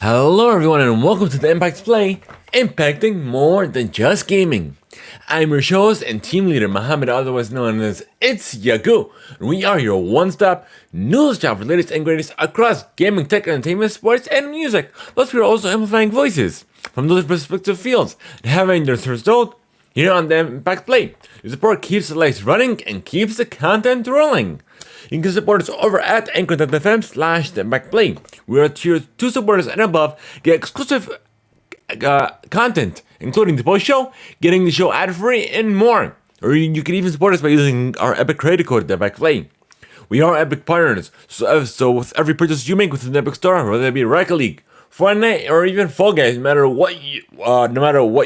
Hello everyone and welcome to the Impact Play, impacting more than just gaming. I'm your host and team leader Mohammed, otherwise known as It's Yagu. We are your one-stop news shop for the latest and greatest across gaming, tech, entertainment, sports, and music. Plus, we are also amplifying voices from those respective fields and having their thirst told here on the Impact Play. Your support keeps the lights running and keeps the content rolling. You can support us over at anchor.fm/thebackplay. We are tier 2 supporters and above get exclusive content, including the post show, getting the show ad free, and more. Or you can even support us by using our Epic credit code, thebackplay. We are Epic partners, so with every purchase you make within the Epic Store, whether it be Rocket League, Fortnite, or even Fall Guys, no matter what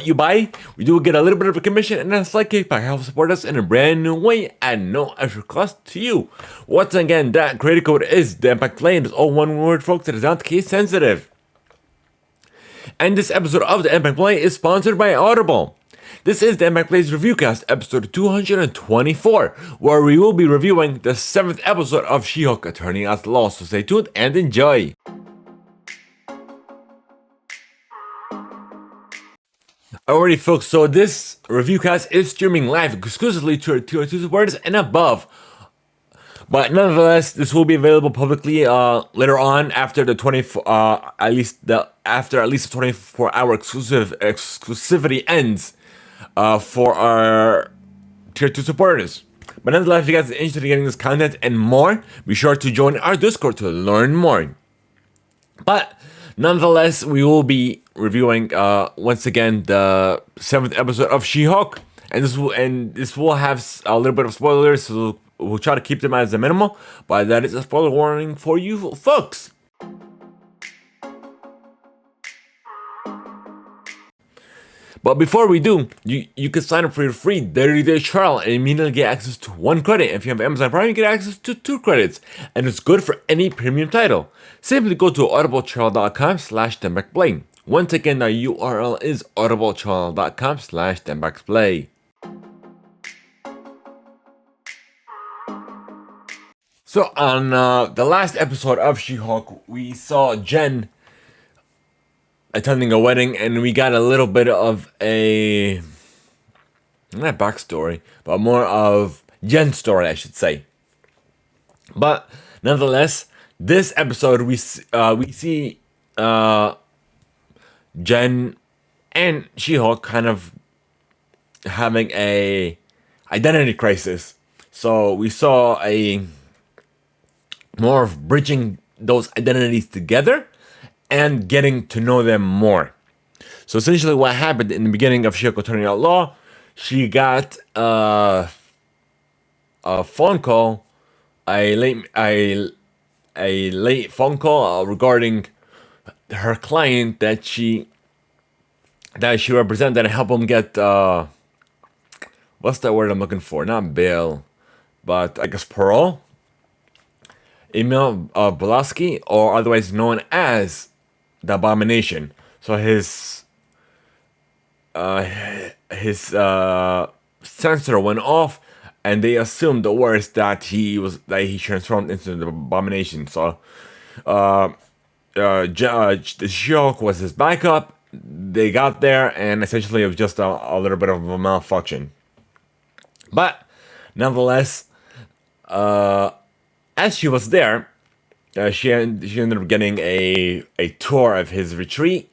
you buy, we do get a little bit of a commission and a slight kickback. Help support us in a brand new way at no extra cost to you. Once again, that credit code is the Impact Play, and it's all one word, folks. It is not case sensitive. And this episode of the Impact Play is sponsored by Audible. This is the Impact Play's Reviewcast, episode 224, where we will be reviewing the 7th episode of She-Hulk Attorney at Law. So stay tuned and enjoy. Alrighty, folks, so this reviewcast is streaming live exclusively to our tier 2 supporters and above. But nonetheless, this will be available publicly later on after the 24 at least the 24-hour exclusivity ends for our tier 2 supporters. But nonetheless, if you guys are interested in getting this content and more, be sure to join our Discord to learn more. But nonetheless, we will be reviewing once again the 7th episode of She-Hulk, and this will have a little bit of spoilers, so we'll try to keep them as a minimal, but that is a spoiler warning for you folks. But before we do, you can sign up for your free 30-day trial and immediately get access to 1 credit. If you have Amazon Prime, you get access to 2 credits. And it's good for any premium title. Simply go to audibletrial.com/thebackplay. Once again, the URL is audibletrial.com/thebackplay. So on the last episode of She-Hulk, we saw Jen attending a wedding, and we got a little bit of a, not backstory, but more of Jen's story, I should say. But nonetheless, this episode we see Jen and She-Hulk kind of having a identity crisis. So we saw a more of bridging those identities together and getting to know them more. So essentially what happened in the beginning of She-Hulk Attorney at Law, she got a phone call, a late phone call regarding her client that she represented and help him get what's that word I'm looking for? Not bail, but I guess parole. Emil Belaski, or otherwise known as the Abomination. So his sensor went off, and they assumed the worst, that he transformed into the Abomination. So the She-Hulk was his backup. They got there, and essentially it was just a little bit of a malfunction. But nonetheless, as she was there, she ended up getting a tour of his retreat,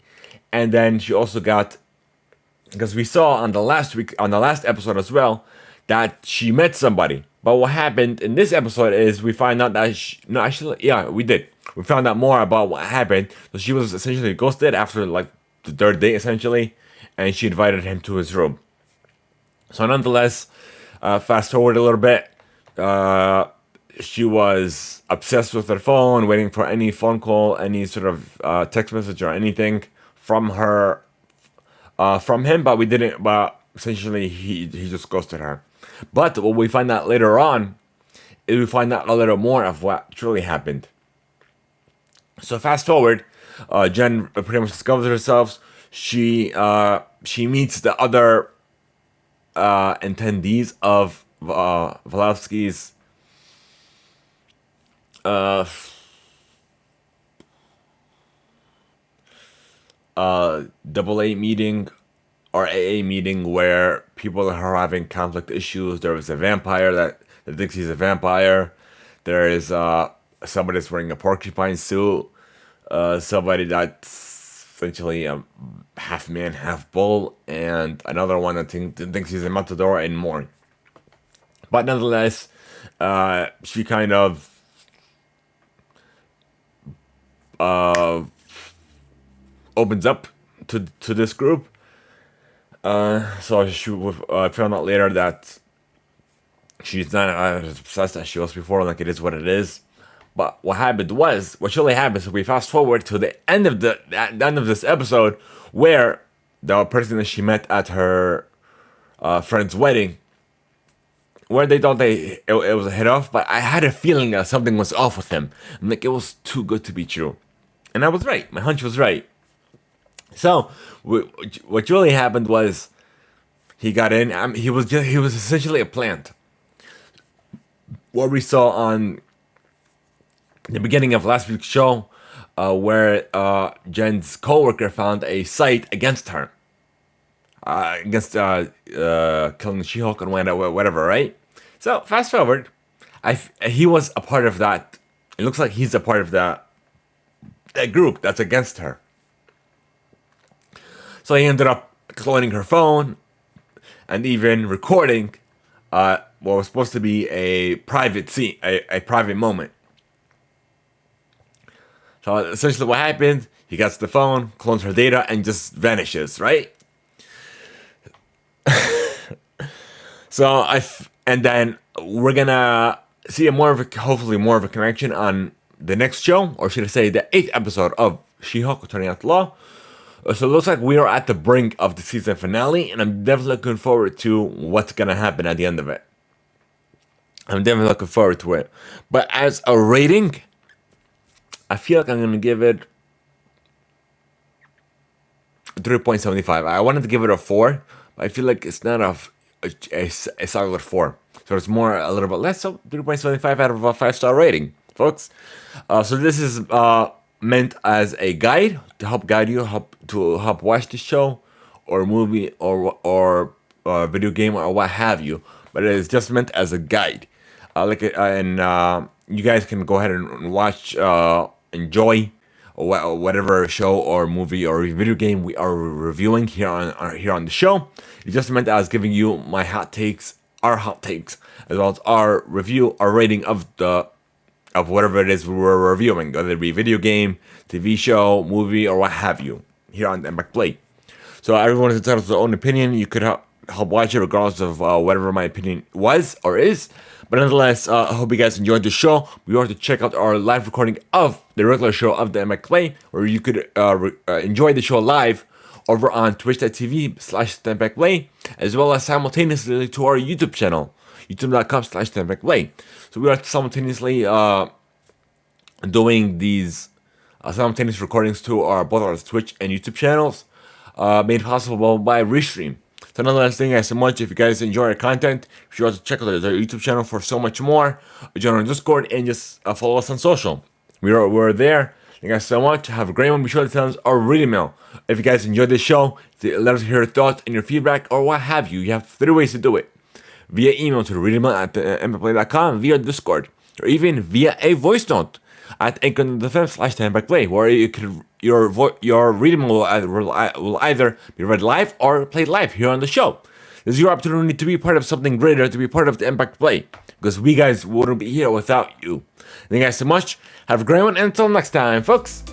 and then she also got, because we saw on the last episode as well, that she met somebody. But what happened in this episode is we find out that we found out more about what happened. So she was essentially ghosted after like the 3rd day essentially, and she invited him to his room. So nonetheless, fast forward a little bit. She was obsessed with her phone, waiting for any phone call, any sort of text message or anything from him. But essentially he just ghosted her. But what we find out later on is we find out a little more of what truly happened. So fast forward, Jen pretty much discovers herself. She meets the other attendees of Valowski's AA meeting or AA meeting where people are having conflict issues. There was a vampire that thinks he's a vampire. There is somebody that's wearing a porcupine suit. Somebody that's essentially a half man, half bull, and another one that thinks he's a matador, and more. But nonetheless, she kind of opens up to this group. So she found out later that she's not as obsessed as she was before. Like, it is what it is. But what really happened, so we fast forward to the end of this episode, where the person that she met at her friend's wedding, where they thought it was a hit off, but I had a feeling that something was off with him. I'm like, it was too good to be true. And I was right. My hunch was right. So what really happened was he got in. He was essentially a plant. What we saw on the beginning of last week's show, where Jen's coworker found a site against her, against killing She-Hulk and whatever, right? So fast forward, he was a part of that. It looks like he's a part of that group that's against her. So he ended up cloning her phone and even recording what was supposed to be a private scene, a private moment. So essentially what happened, he gets the phone, clones her data, and just vanishes, right? So and then we're gonna see hopefully more of a connection on the next show, or should I say the 8th episode of She-Hulk Turning Out the Law. So it looks like we are at the brink of the season finale, and I'm definitely looking forward to what's gonna happen at the end of it. I'm definitely looking forward to it. But as a rating, I feel like I'm gonna give it 3.75. I wanted to give it a 4, but I feel like it's not a solid 4. So it's more a little bit less. So 3.75 out of a 5-star rating, folks. So this is meant as a guide to help guide you, to help watch the show or movie or video game or what have you. But it is just meant as a guide. You guys can go ahead and watch, enjoy whatever show or movie or video game we are reviewing here on the show. It's just meant as giving you my hot takes, our hot takes, as well as our review, our rating of whatever it is we're reviewing, whether it be video game, TV show, movie, or what have you, here on THEIMPACTPLAY. So everyone is entitled to their own opinion. You could help watch it regardless of whatever my opinion was or is. But nonetheless, I hope you guys enjoyed the show. Be sure to check out our live recording of the regular show of the THEIMPACTPLAY, where you could enjoy the show live over on twitch.tv/THEIMPACTPLAY, as well as simultaneously to our YouTube channel, youtube.com/THEIMPACTPLAY. So we are simultaneously doing these simultaneous recordings to both our Twitch and YouTube channels, made possible by Restream. So nonetheless, thank you guys so much. If you guys enjoy our content, be sure to check out their YouTube channel for so much more. Join our Discord and just follow us on social. We're there. Thank you guys so much. Have a great one. Be sure to send us our reading mail. If you guys enjoyed this show, let us hear your thoughts and your feedback or what have you. You have 3 ways to do it. Via email to the reading mail at THEIMPACTPLAY.com, via Discord, or even via a voice note at anchor.fm/THEIMPACTPLAY, where your reading will either be read live or played live here on the show. This is your opportunity to be part of something greater, to be part of the THEIMPACTPLAY, because we guys wouldn't be here without you. Thank you guys so much. Have a great one, and until next time, folks.